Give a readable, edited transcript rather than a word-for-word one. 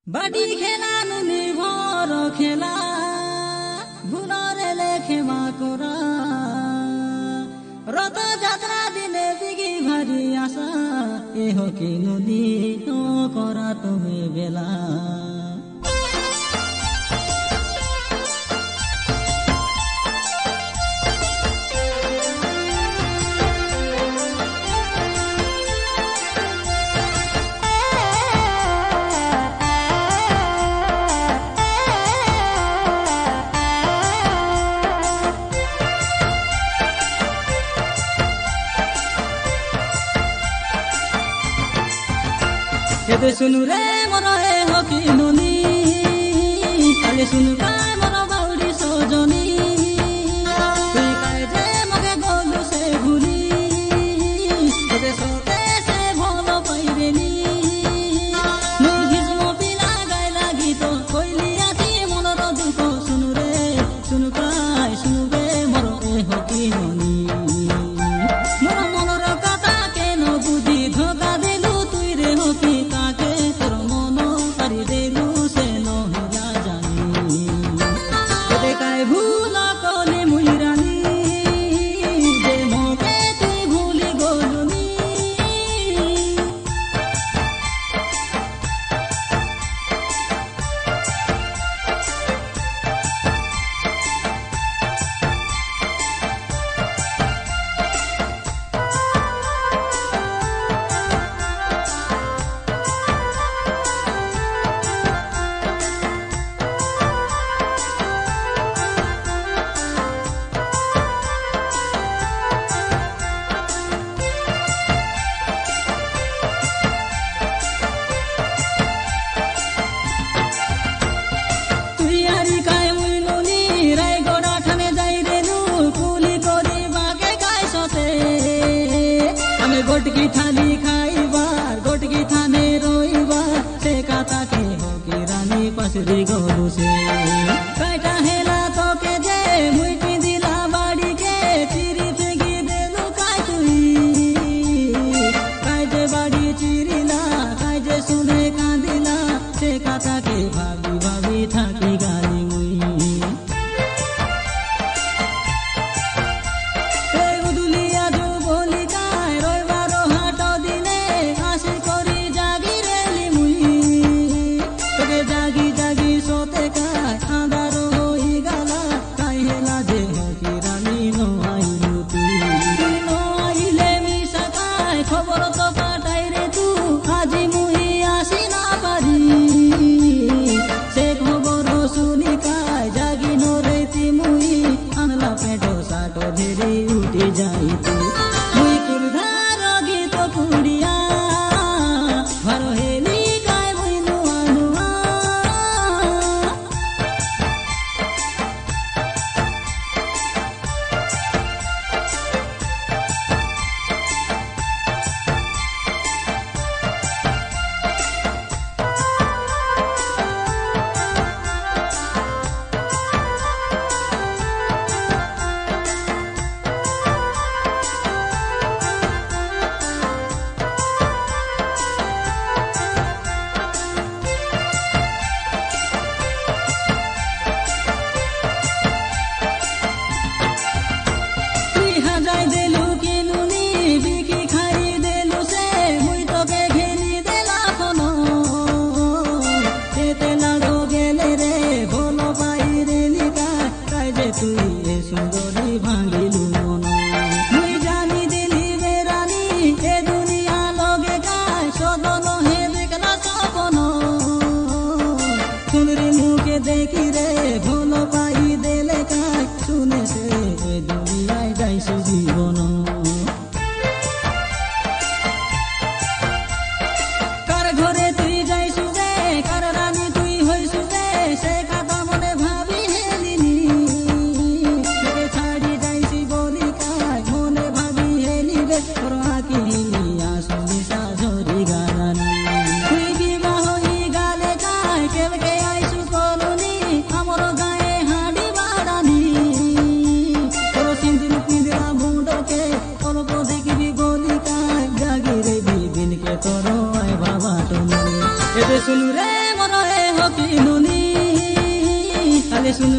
बाटी खेला नुनी भर खेला भुलरे लेखे माकोरा रत जात्रा दिने बिगी भारी आशा ए हो कि नुनी नो करा तुम्हें बेला ये सुनु रे मोर ए हो कि नुनी काले सुनु काय मोर बाउडी सजनी तुई काय जे मगे गोलु से भूली तोते सोते से भलो पाइरेनी नुई भिजमो पिला गाय लागि तो कोइली आती मनर दुख सुनु रे सुनु काय सुनु बे मोर ए हो कि नुनी मोर मनर कथा केन बुझी धोका देलु तुई रे हो कि गोटकी थाली खाइबार गोटकी थाने रोइबार से काता के हो कि रानी पसरी गोलू से काटा हेला तो के जे मुइटी दिला बाड़ी के चिरी फेंकी देलु काय तुई काय जे बाड़ी चिरीला काय जे सुने कांदिला से काता के भाभी भाभी थाकी गाली मुई सुंदरी भांगिलु मन मुई जानी दिली बेरानी ए दुनिया लगे काय सदन हे देखला सपन सुंदरी मुके देखी रे भलो पाई देले काय सुने से ए दुनिया जाइसु जीवन कर घरे तुई जाइसु रे कर रानी तुई होइसु रे से कथा मने भाभी हेलिनी सुनु रे मोर হকি নুনি কালে শুন